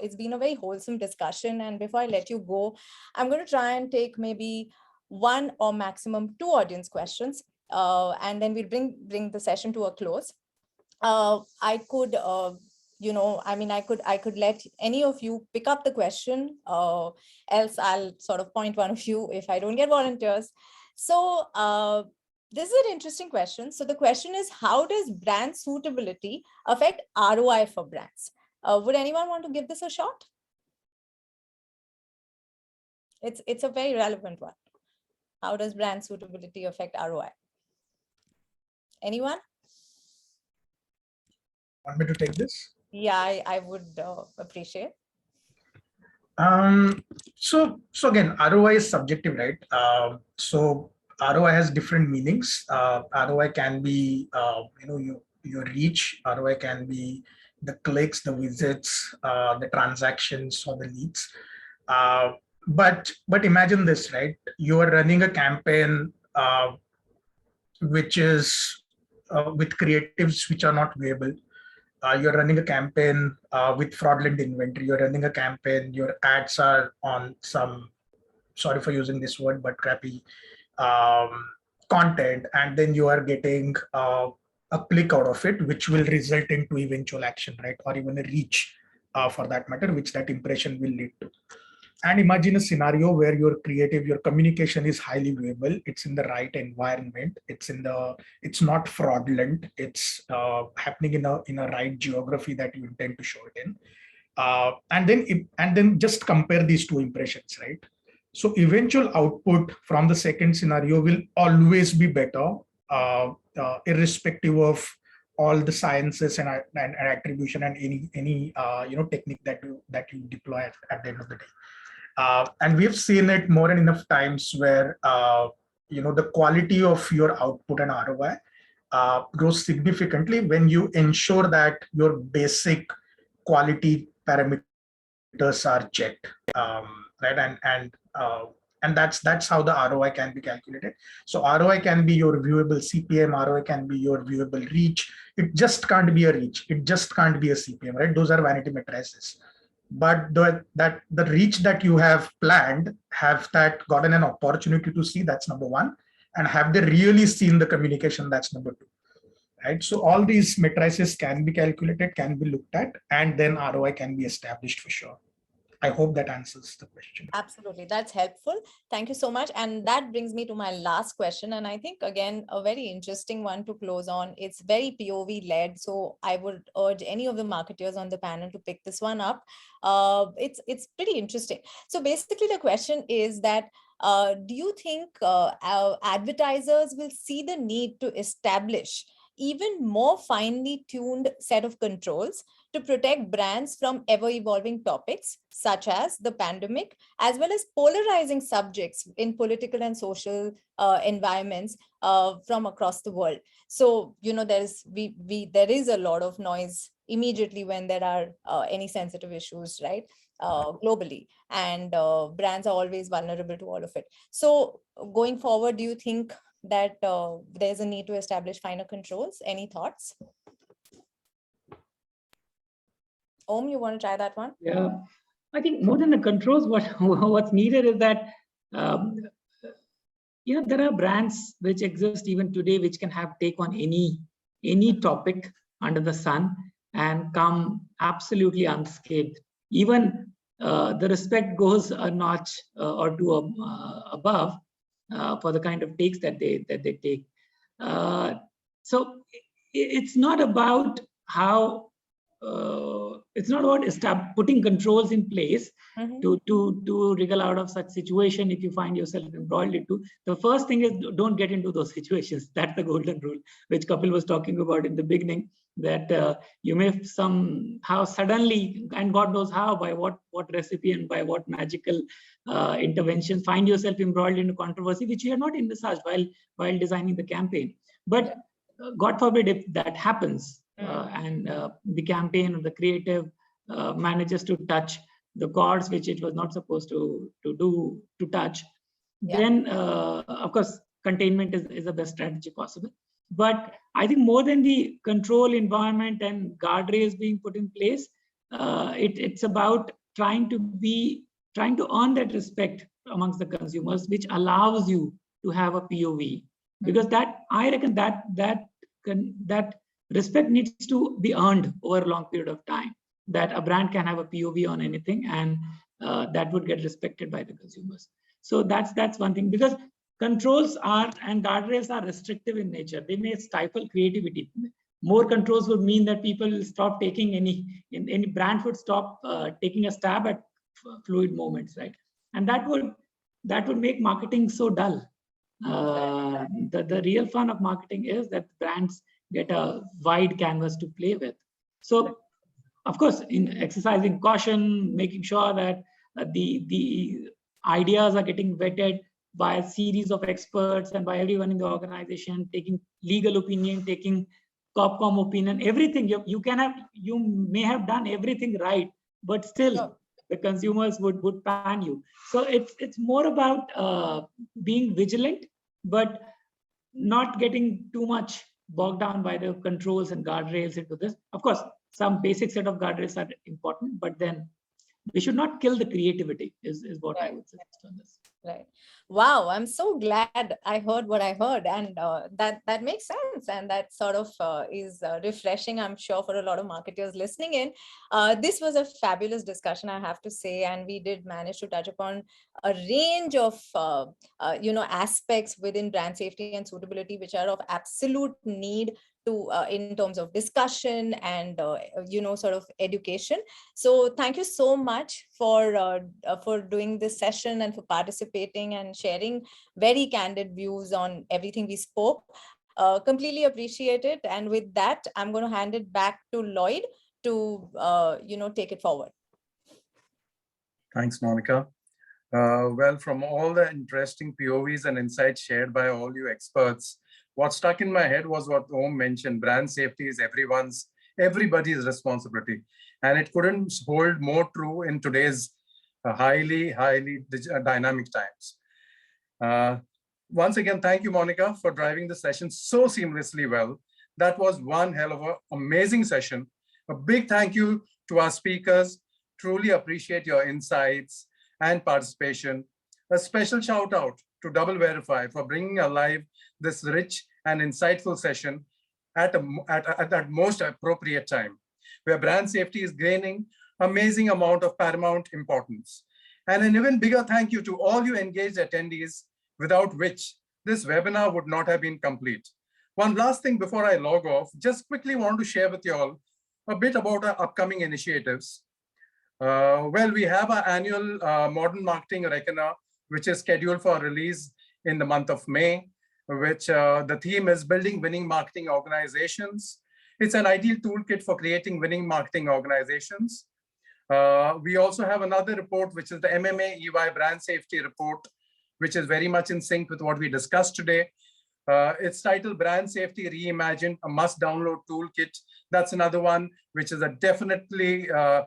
[SPEAKER 2] it's been a very wholesome discussion. And before I let you go, I'm going to try and take maybe one or maximum two audience questions, and then we'll bring the session to a close. I could, I could let any of you pick up the question, else I'll sort of point one of you if I don't get volunteers. So this is an interesting question. So the question is, how does brand suitability affect ROI for brands? Would anyone want to give this a shot? It's a very relevant one. How does brand suitability affect ROI? Anyone?
[SPEAKER 5] Want me to take this?
[SPEAKER 2] Yeah, I would appreciate.
[SPEAKER 5] So again, ROI is subjective, right? So ROI has different meanings. ROI can be, your reach. ROI can be the clicks, the visits, the transactions, or the leads. But imagine this, right? You are running a campaign which is with creatives which are not viable. You're running a campaign with fraudulent inventory. You're running a campaign, your ads are on some, sorry for using this word, but crappy content, and then you are getting a click out of it, which will result into eventual action, right? Or even a reach for that matter, which that impression will lead to. And imagine a scenario where your creative, your communication is highly viable. It's in the right environment. It's not fraudulent. It's happening in a right geography that you intend to show it in. And then just compare these two impressions, right? So eventual output from the second scenario will always be better, irrespective of all the sciences and attribution and any technique that you deploy at the end of the day. And we've seen it more than enough times where the quality of your output and ROI grows significantly when you ensure that your basic quality parameters are checked, right? And that's how the ROI can be calculated. So ROI can be your viewable CPM, ROI can be your viewable reach. It just can't be a reach. It just can't be a CPM, right? Those are vanity matrices. But the reach that you have planned, have that gotten an opportunity to see, that's number one. And have they really seen the communication, that's number two, right? So all these matrices can be calculated, can be looked at, and then ROI can be established for sure. I hope that answers the question.
[SPEAKER 2] Absolutely. That's helpful. Thank you so much. And that brings me to my last question. And I think, again, a very interesting one to close on. It's very POV led. So I would urge any of the marketers on the panel to pick this one up. It's pretty interesting. So basically the question is that, do you think our advertisers will see the need to establish even more finely tuned set of controls to protect brands from ever-evolving topics such as the pandemic, as well as polarizing subjects in political and social environments from across the world? So, there is a lot of noise immediately when there are any sensitive issues, right? Globally, and brands are always vulnerable to all of it. So going forward, do you think that there's a need to establish finer controls? Any thoughts? Om, you want to try that one?
[SPEAKER 4] Yeah, I think more than the controls, what's needed is that there are brands which exist even today which can have take on any topic under the sun and come absolutely unscathed. Even the respect goes a notch or two above for the kind of takes that they take. So it's not about how it's not about putting controls in place to wriggle out of such situation if you find yourself embroiled into. The first thing is, don't get into those situations. That's the golden rule, which Kapil was talking about in the beginning, that you may somehow suddenly, and God knows how, by what recipe and by what magical intervention, find yourself embroiled into controversy which you are not envisaged while designing the campaign. But God forbid if that happens, and the campaign or the creative manages to touch the chords which it was not supposed to touch, then of course containment is the best strategy possible. But I think more than the control environment and guardrails being put in place, it's about trying to earn that respect amongst the consumers, which allows you to have a POV, because that, I reckon, that respect needs to be earned over a long period of time, that a brand can have a POV on anything, and that would get respected by the consumers. So that's one thing, because controls and guardrails are restrictive in nature. They may stifle creativity. More controls would mean that people will stop taking any brand would stop taking a stab at fluid moments, right? And that would make marketing so dull. The real fun of marketing is that brands get a wide canvas to play with. So, of course, in exercising caution, making sure that the ideas are getting vetted by a series of experts and by everyone in the organization, taking legal opinion, taking Corpcom opinion, everything. You may have done everything right, but still the consumers would pan you. So it's more about being vigilant, but not getting too much bogged down by the controls and guardrails into this. Of course, some basic set of guardrails are important, but then we should not kill the creativity is what I would suggest on this.
[SPEAKER 2] Right. Wow, I'm so glad I heard what I heard, and that makes sense, and that sort of is refreshing, I'm sure, for a lot of marketers listening in. This was a fabulous discussion, I have to say, and we did manage to touch upon a range of aspects within brand safety and suitability, which are of absolute need to in terms of discussion and sort of education. So thank you so much for doing this session and for participating and sharing very candid views on everything we spoke. Completely appreciate it. And with that, I'm going to hand it back to Lloyd to, take it forward.
[SPEAKER 1] Thanks, Monica. Well, from all the interesting POVs and insights shared by all you experts, what stuck in my head was what Om mentioned: brand safety is everybody's responsibility. And it couldn't hold more true in today's highly dynamic times. Once again, thank you, Monica, for driving the session so seamlessly well. That was one hell of an amazing session. A big thank you to our speakers. Truly appreciate your insights and participation. A special shout out to DoubleVerify for bringing alive this rich and insightful session at that most appropriate time, where brand safety is gaining amazing amount of paramount importance. And an even bigger thank you to all you engaged attendees, without which this webinar would not have been complete. One last thing before I log off, just quickly want to share with you all a bit about our upcoming initiatives. Well, we have our annual Modern Marketing Reckoner, which is scheduled for release in the month of May, which the theme is Building Winning Marketing Organizations. It's an ideal toolkit for creating winning marketing organizations. We also have another report, which is the MMA EY Brand Safety Report, which is very much in sync with what we discussed today. It's titled Brand Safety Reimagined, a must-download toolkit. That's another one, which is a definitely a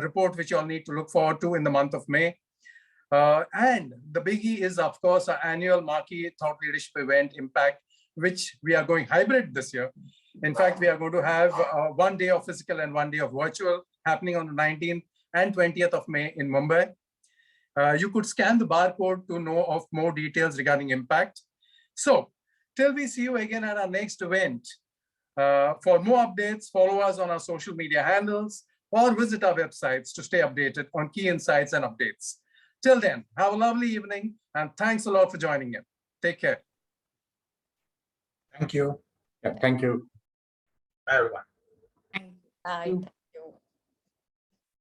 [SPEAKER 1] report which you'll need to look forward to in the month of May. And the biggie is, of course, our annual marquee thought leadership event, Impact, which we are going hybrid this year. In fact, we are going to have 1 day of physical and 1 day of virtual happening on the 19th and 20th of May in Mumbai. You could scan the barcode to know of more details regarding Impact. So till we see you again at our next event, for more updates, follow us on our social media handles or visit our websites to stay updated on key insights and updates. Till then, have a lovely evening and thanks a lot for joining in. Take care.
[SPEAKER 6] Thank you. Yeah, thank you.
[SPEAKER 1] Bye, everyone.
[SPEAKER 2] Bye.